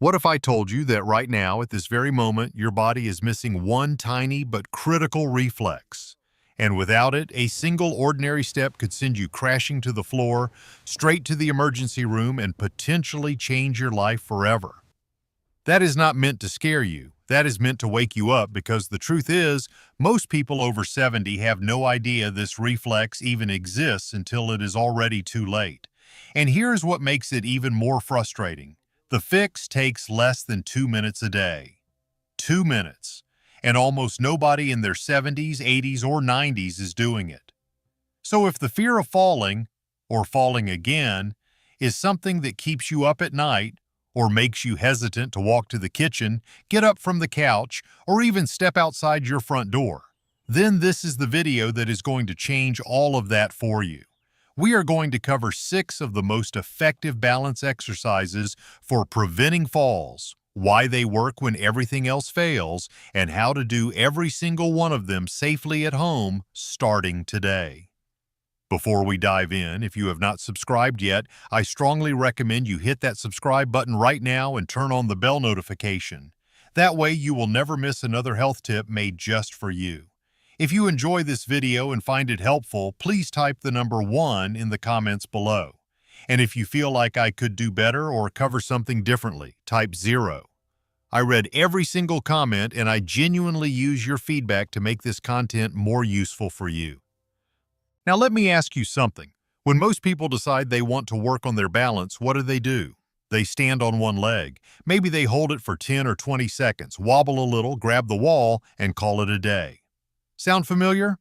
What if I told you that right now, at this very moment, your body is missing one tiny but critical reflex? And without it, a single ordinary step could send you crashing to the floor, straight to the emergency room, and potentially change your life forever. That is not meant to scare you. That is meant to wake you up because the truth is, most people over 70 have no idea this reflex even exists until it is already too late. And here's what makes it even more frustrating. The fix takes less than 2 minutes a day. 2 minutes. And almost nobody in their 70s, 80s, or 90s is doing it. So if the fear of falling, or falling again, is something that keeps you up at night, or makes you hesitant to walk to the kitchen, get up from the couch, or even step outside your front door, then this is the video that is going to change all of that for you. We are going to cover 6 of the most effective balance exercises for preventing falls, why they work when everything else fails, and how to do every single one of them safely at home starting today. Before we dive in, if you have not subscribed yet, I strongly recommend you hit that subscribe button right now and turn on the bell notification. That way you will never miss another health tip made just for you. If you enjoy this video and find it helpful, please type the number 1 in the comments below. And if you feel like I could do better or cover something differently, type 0. I read every single comment and I genuinely use your feedback to make this content more useful for you. Now let me ask you something. When most people decide they want to work on their balance, what do? They stand on one leg. Maybe they hold it for 10 or 20 seconds, wobble a little, grab the wall, and call it a day. Sound familiar?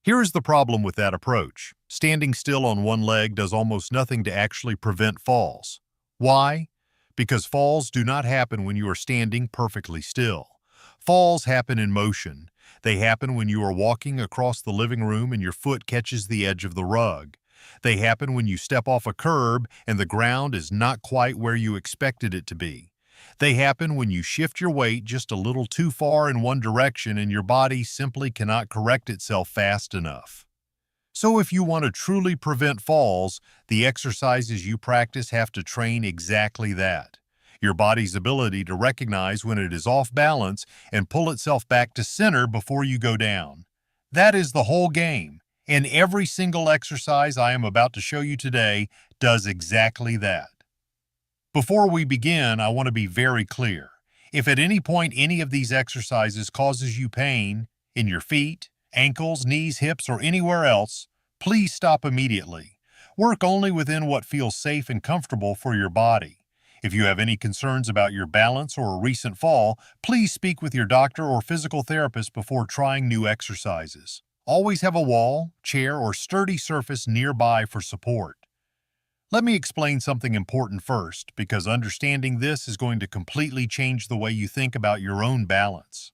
Here is the problem with that approach. Standing still on one leg does almost nothing to actually prevent falls. Why? Because falls do not happen when you are standing perfectly still. Falls happen in motion. They happen when you are walking across the living room and your foot catches the edge of the rug. They happen when you step off a curb and the ground is not quite where you expected it to be. They happen when you shift your weight just a little too far in one direction and your body simply cannot correct itself fast enough. So if you want to truly prevent falls, the exercises you practice have to train exactly that. Your body's ability to recognize when it is off balance and pull itself back to center before you go down. That is the whole game, and every single exercise I am about to show you today does exactly that. Before we begin, I want to be very clear. If at any point any of these exercises causes you pain in your feet, ankles, knees, hips, or anywhere else, please stop immediately. Work only within what feels safe and comfortable for your body. If you have any concerns about your balance or a recent fall, please speak with your doctor or physical therapist before trying new exercises. Always have a wall, chair, or sturdy surface nearby for support. Let me explain something important first, because understanding this is going to completely change the way you think about your own balance.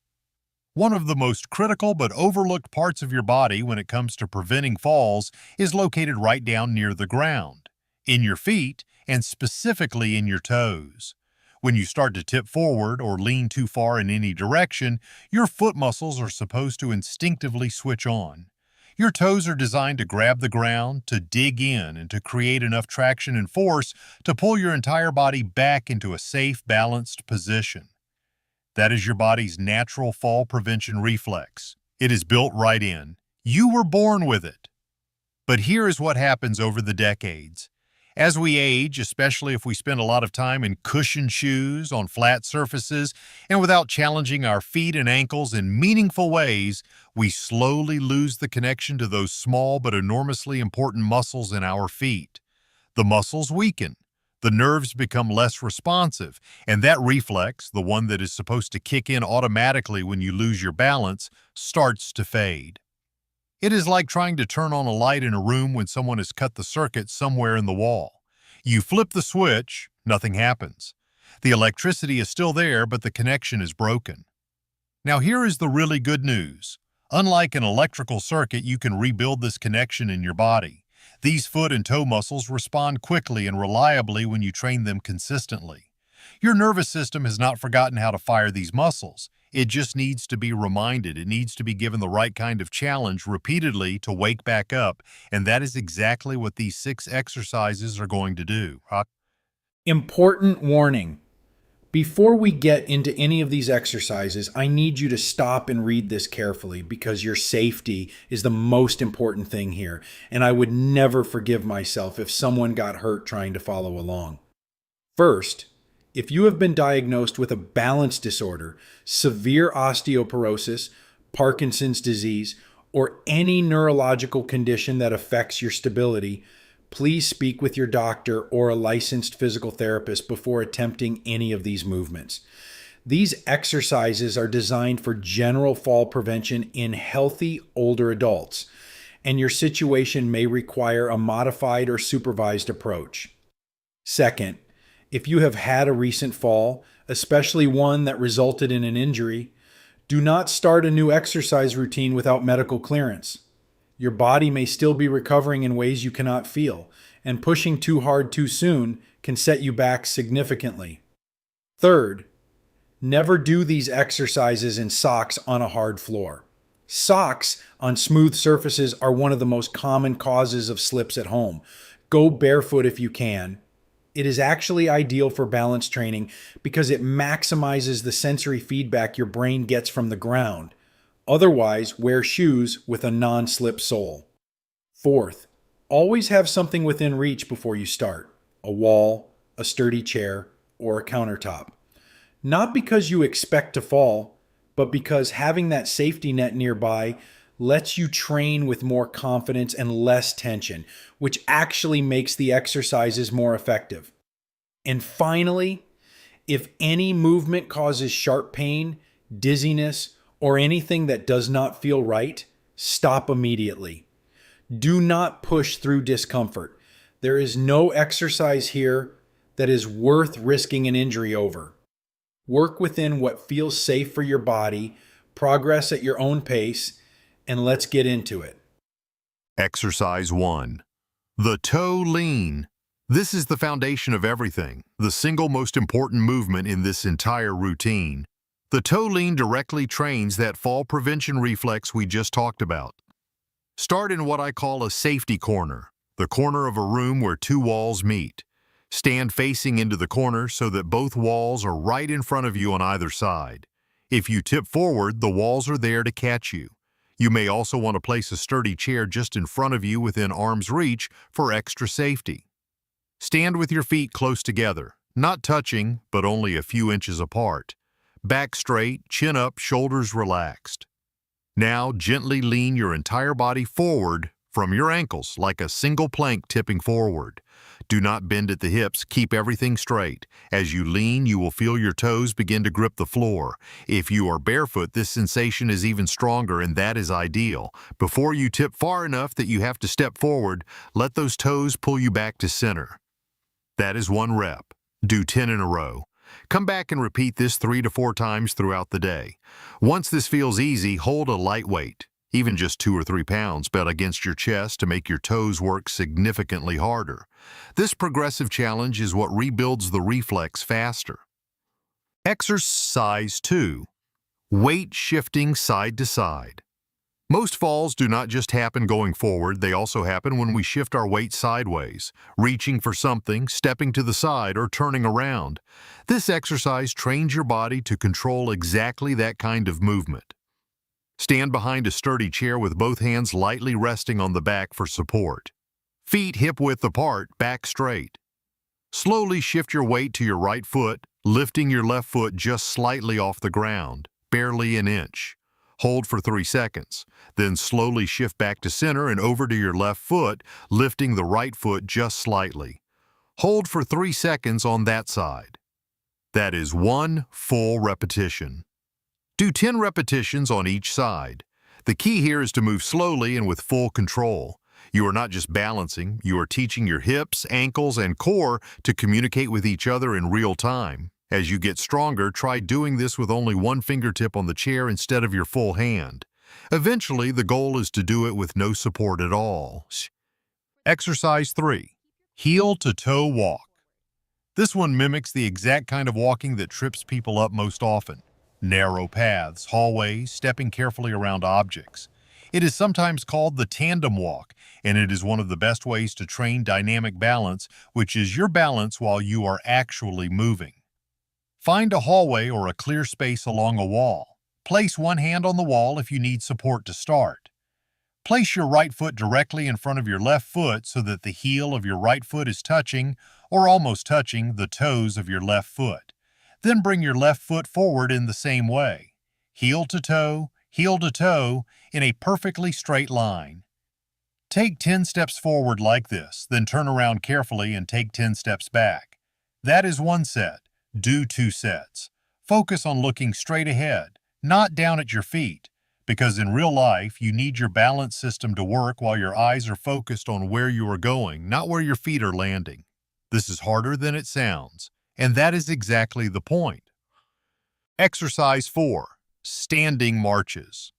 One of the most critical but overlooked parts of your body when it comes to preventing falls is located right down near the ground, in your feet, and specifically in your toes. When you start to tip forward or lean too far in any direction, your foot muscles are supposed to instinctively switch on. Your toes are designed to grab the ground, to dig in, and to create enough traction and force to pull your entire body back into a safe, balanced position. That is your body's natural fall prevention reflex. It is built right in. You were born with it. But here is what happens over the decades. As we age, especially if we spend a lot of time in cushioned shoes, on flat surfaces, and without challenging our feet and ankles in meaningful ways, we slowly lose the connection to those small but enormously important muscles in our feet. The muscles weaken, the nerves become less responsive, and that reflex, the one that is supposed to kick in automatically when you lose your balance, starts to fade. It is like trying to turn on a light in a room when someone has cut the circuit somewhere in the wall. You flip the switch, nothing happens. The electricity is still there, but the connection is broken. Now here is the really good news. Unlike an electrical circuit, you can rebuild this connection in your body. These foot and toe muscles respond quickly and reliably when you train them consistently. Your nervous system has not forgotten how to fire these muscles. It just needs to be reminded. It needs to be given the right kind of challenge repeatedly to wake back up, and that is exactly what these 6 exercises are going to do. Important warning. Before we get into any of these exercises, I need you to stop and read this carefully because your safety is the most important thing here, and I would never forgive myself if someone got hurt trying to follow along. First, if you have been diagnosed with a balance disorder, severe osteoporosis, Parkinson's disease, or any neurological condition that affects your stability, please speak with your doctor or a licensed physical therapist before attempting any of these movements. These exercises are designed for general fall prevention in healthy older adults, and your situation may require a modified or supervised approach. Second, if you have had a recent fall, especially one that resulted in an injury, do not start a new exercise routine without medical clearance. Your body may still be recovering in ways you cannot feel, and pushing too hard too soon can set you back significantly. Third, never do these exercises in socks on a hard floor. Socks on smooth surfaces are one of the most common causes of slips at home. Go barefoot if you can. It is actually ideal for balance training because it maximizes the sensory feedback your brain gets from the ground. Otherwise, wear shoes with a non-slip sole. Fourth, always have something within reach before you start: a wall, a sturdy chair, or a countertop. Not because you expect to fall, but because having that safety net nearby lets you train with more confidence and less tension, which actually makes the exercises more effective. And finally, if any movement causes sharp pain, dizziness, or anything that does not feel right, stop immediately. Do not push through discomfort. There is no exercise here that is worth risking an injury over. Work within what feels safe for your body, progress at your own pace, and let's get into it. Exercise 1. The toe lean. This is the foundation of everything, the single most important movement in this entire routine. The toe lean directly trains that fall prevention reflex we just talked about. Start in what I call a safety corner, the corner of a room where two walls meet. Stand facing into the corner so that both walls are right in front of you on either side. If you tip forward, the walls are there to catch you. You may also want to place a sturdy chair just in front of you within arm's reach for extra safety. Stand with your feet close together, not touching, but only a few inches apart. Back straight, chin up, shoulders relaxed. Now gently lean your entire body forward from your ankles like a single plank tipping forward. Do not bend at the hips, keep everything straight. As you lean, you will feel your toes begin to grip the floor. If you are barefoot, this sensation is even stronger, and that is ideal. Before you tip far enough that you have to step forward, let those toes pull you back to center. That is 1 rep. Do 10 in a row. Come back and repeat this 3 to 4 times throughout the day. Once this feels easy, hold a light weight, even just 2 or 3 pounds, but against your chest to make your toes work significantly harder. This progressive challenge is what rebuilds the reflex faster. Exercise 2. Weight shifting side to side. Most falls do not just happen going forward, they also happen when we shift our weight sideways, reaching for something, stepping to the side, or turning around. This exercise trains your body to control exactly that kind of movement. Stand behind a sturdy chair with both hands lightly resting on the back for support. Feet hip-width apart, back straight. Slowly shift your weight to your right foot, lifting your left foot just slightly off the ground, barely an inch. Hold for 3 seconds, then slowly shift back to center and over to your left foot, lifting the right foot just slightly. Hold for 3 seconds on that side. That is 1 full repetition. Do 10 repetitions on each side. The key here is to move slowly and with full control. You are not just balancing, you are teaching your hips, ankles, and core to communicate with each other in real time. As you get stronger, try doing this with only 1 fingertip on the chair instead of your full hand. Eventually, the goal is to do it with no support at all. Exercise 3. Heel to toe walk. This one mimics the exact kind of walking that trips people up most often. Narrow paths, hallways, stepping carefully around objects. It is sometimes called the tandem walk, and it is one of the best ways to train dynamic balance, which is your balance while you are actually moving. Find a hallway or a clear space along a wall. Place one hand on the wall if you need support to start. Place your right foot directly in front of your left foot so that the heel of your right foot is touching, or almost touching, the toes of your left foot. Then bring your left foot forward in the same way, heel to toe, in a perfectly straight line. Take 10 steps forward like this, then turn around carefully and take 10 steps back. That is one set. Do 2 sets. Focus on looking straight ahead, not down at your feet, because in real life you need your balance system to work while your eyes are focused on where you are going, not where your feet are landing. This is harder than it sounds, and that is exactly the point. Exercise 4. Standing marches.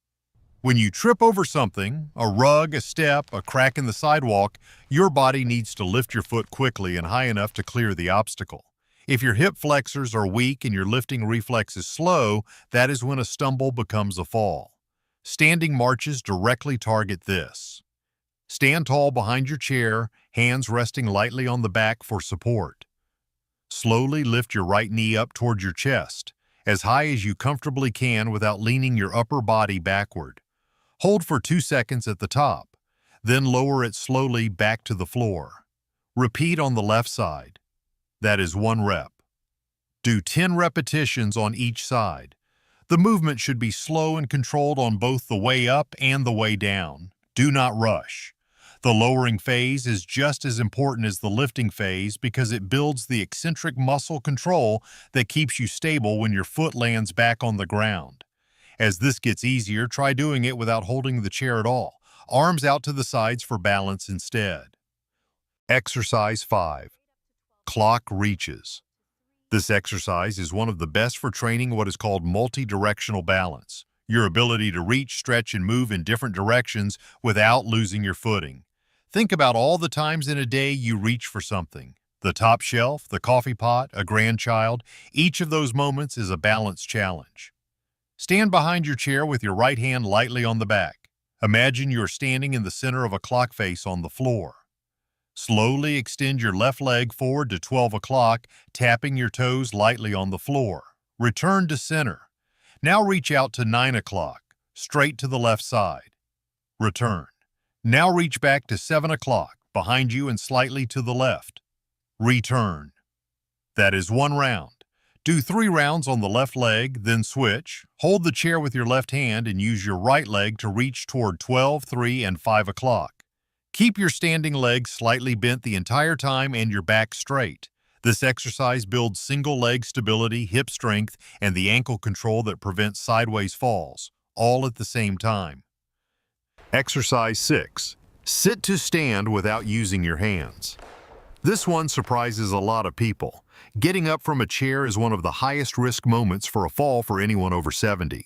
When you trip over something, a rug, a step, a crack in the sidewalk, your body needs to lift your foot quickly and high enough to clear the obstacle. If your hip flexors are weak and your lifting reflex is slow, that is when a stumble becomes a fall. Standing marches directly target this. Stand tall behind your chair, hands resting lightly on the back for support. Slowly lift your right knee up toward your chest, as high as you comfortably can without leaning your upper body backward. Hold for 2 seconds at the top, then lower it slowly back to the floor. Repeat on the left side. That is 1 rep. Do 10 repetitions on each side. The movement should be slow and controlled on both the way up and the way down. Do not rush. The lowering phase is just as important as the lifting phase because it builds the eccentric muscle control that keeps you stable when your foot lands back on the ground. As this gets easier, try doing it without holding the chair at all. Arms out to the sides for balance instead. Exercise 5. Clock reaches. This exercise is one of the best for training what is called multi-directional balance, your ability to reach, stretch, and move in different directions without losing your footing. Think about all the times in a day you reach for something. The top shelf, the coffee pot, a grandchild, each of those moments is a balance challenge. Stand behind your chair with your right hand lightly on the back. Imagine you are standing in the center of a clock face on the floor. Slowly extend your left leg forward to 12 o'clock, tapping your toes lightly on the floor. Return to center. Now reach out to 9 o'clock, straight to the left side. Return. Now reach back to 7 o'clock, behind you and slightly to the left. Return. That is 1 round. Do 3 rounds on the left leg, then switch. Hold the chair with your left hand and use your right leg to reach toward 12, 3, and 5 o'clock. Keep your standing legs slightly bent the entire time and your back straight. This exercise builds single leg stability, hip strength, and the ankle control that prevents sideways falls, all at the same time. Exercise 6. Sit to stand without using your hands. This one surprises a lot of people. Getting up from a chair is one of the highest risk moments for a fall for anyone over 70,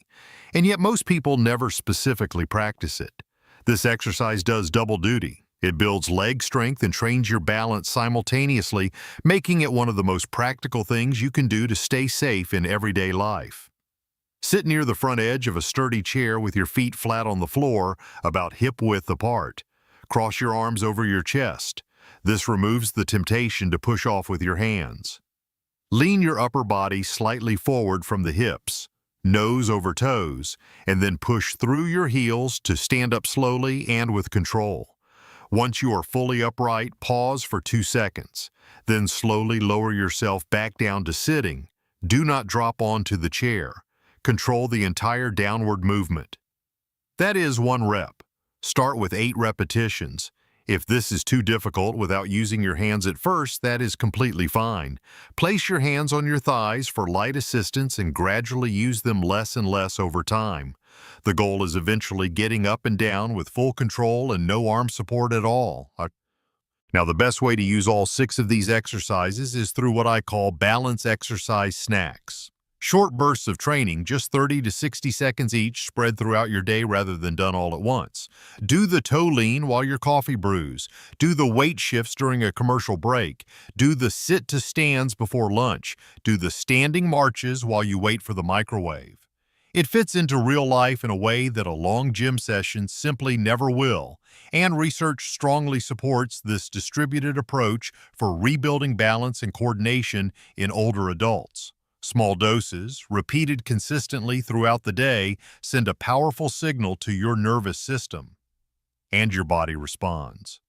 and yet most people never specifically practice it. This exercise does double duty. It builds leg strength and trains your balance simultaneously, making it one of the most practical things you can do to stay safe in everyday life. Sit near the front edge of a sturdy chair with your feet flat on the floor, about hip-width apart. Cross your arms over your chest. This removes the temptation to push off with your hands. Lean your upper body slightly forward from the hips, nose over toes, and then push through your heels to stand up slowly and with control. Once you are fully upright, pause for 2 seconds. Then slowly lower yourself back down to sitting. Do not drop onto the chair. Control the entire downward movement. That is 1 rep. Start with 8 repetitions. If this is too difficult without using your hands at first, that is completely fine. Place your hands on your thighs for light assistance and gradually use them less and less over time. The goal is eventually getting up and down with full control and no arm support at all. Now, the best way to use all 6 of these exercises is through what I call balance exercise snacks. Short bursts of training, just 30 to 60 seconds each, spread throughout your day rather than done all at once. Do the toe lean while your coffee brews. Do the weight shifts during a commercial break. Do the sit to stands before lunch. Do the standing marches while you wait for the microwave. It fits into real life in a way that a long gym session simply never will, and research strongly supports this distributed approach for rebuilding balance and coordination in older adults. Small doses, repeated consistently throughout the day, send a powerful signal to your nervous system, and your body responds.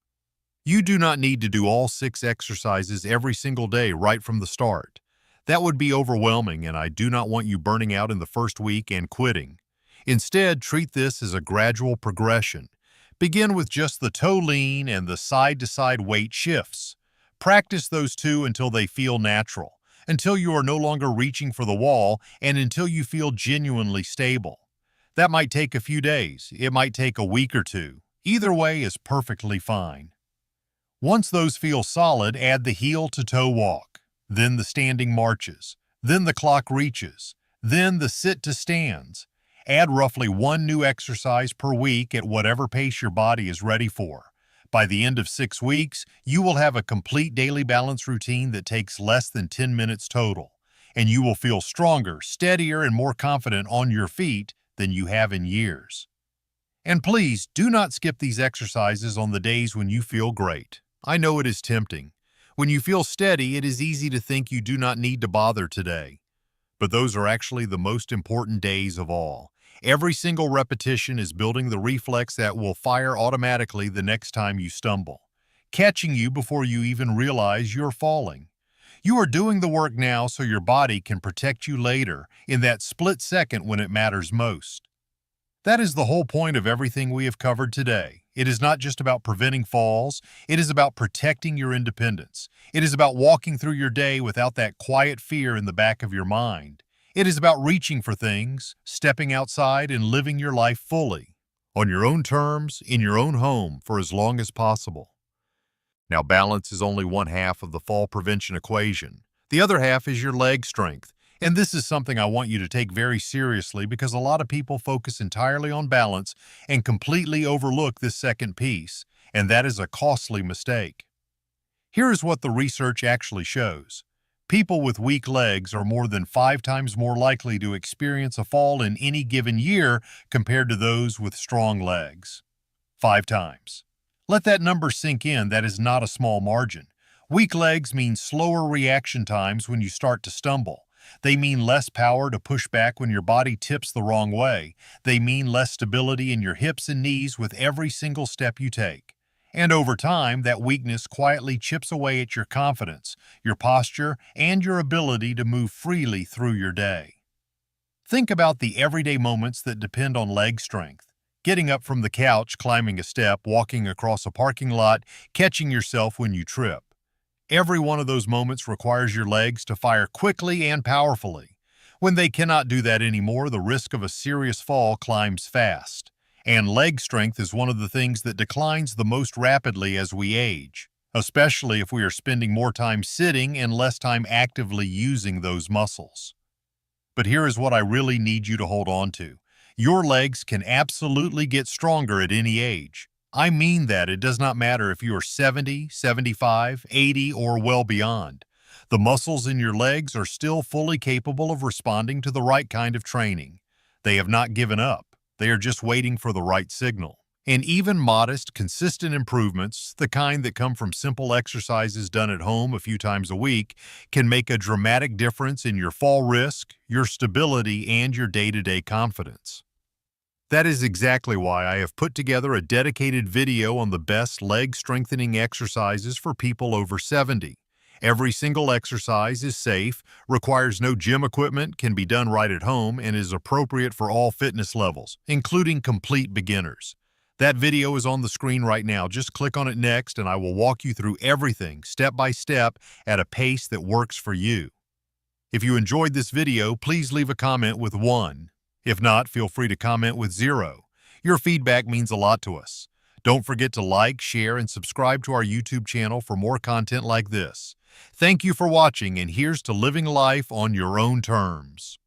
You do not need to do all 6 exercises every single day right from the start. That would be overwhelming, and I do not want you burning out in the first week and quitting. Instead, treat this as a gradual progression. Begin with just the toe lean and the side-to-side weight shifts. Practice those two until they feel natural, until you are no longer reaching for the wall, and until you feel genuinely stable. That might take a few days. It might take a week or two. Either way is perfectly fine. Once those feel solid, add the heel-to-toe walk, then the standing marches, then the clock reaches, then the sit-to-stands. Add roughly 1 new exercise per week at whatever pace your body is ready for. By the end of 6 weeks, you will have a complete daily balance routine that takes less than 10 minutes total, and you will feel stronger, steadier, and more confident on your feet than you have in years. And please, do not skip these exercises on the days when you feel great. I know it is tempting. When you feel steady, it is easy to think you do not need to bother today. But those are actually the most important days of all. Every single repetition is building the reflex that will fire automatically the next time you stumble, catching you before you even realize you're falling. You are doing the work now so your body can protect you later, in that split second when it matters most. That is the whole point of everything we have covered today. It is not just about preventing falls, it is about protecting your independence. It is about walking through your day without that quiet fear in the back of your mind. It is about reaching for things, stepping outside, and living your life fully, on your own terms, in your own home, for as long as possible. Now, balance is only one half of the fall prevention equation. The other half is your leg strength. And this is something I want you to take very seriously because a lot of people focus entirely on balance and completely overlook this second piece, and that is a costly mistake. Here is what the research actually shows. People with weak legs are more than 5 times more likely to experience a fall in any given year compared to those with strong legs. 5 times. Let that number sink in. That is not a small margin. Weak legs mean slower reaction times when you start to stumble. They mean less power to push back when your body tips the wrong way. They mean less stability in your hips and knees with every single step you take. And over time, that weakness quietly chips away at your confidence, your posture, and your ability to move freely through your day. Think about the everyday moments that depend on leg strength. Getting up from the couch, climbing a step, walking across a parking lot, catching yourself when you trip. Every one of those moments requires your legs to fire quickly and powerfully. When they cannot do that anymore, the risk of a serious fall climbs fast. And leg strength is one of the things that declines the most rapidly as we age, especially if we are spending more time sitting and less time actively using those muscles. But here is what I really need you to hold on to. Your legs can absolutely get stronger at any age. I mean that. It does not matter if you are 70, 75, 80, or well beyond. The muscles in your legs are still fully capable of responding to the right kind of training. They have not given up. They are just waiting for the right signal. And even modest, consistent improvements, the kind that come from simple exercises done at home a few times a week, can make a dramatic difference in your fall risk, your stability, and your day-to-day confidence. That is exactly why I have put together a dedicated video on the best leg strengthening exercises for people over 70. Every single exercise is safe, requires no gym equipment, can be done right at home, and is appropriate for all fitness levels, including complete beginners. That video is on the screen right now. Just click on it next and I will walk you through everything step by step at a pace that works for you. If you enjoyed this video, please leave a comment with 1. If not, feel free to comment with 0. Your feedback means a lot to us. Don't forget to like, share, and subscribe to our YouTube channel for more content like this. Thank you for watching, and here's to living life on your own terms.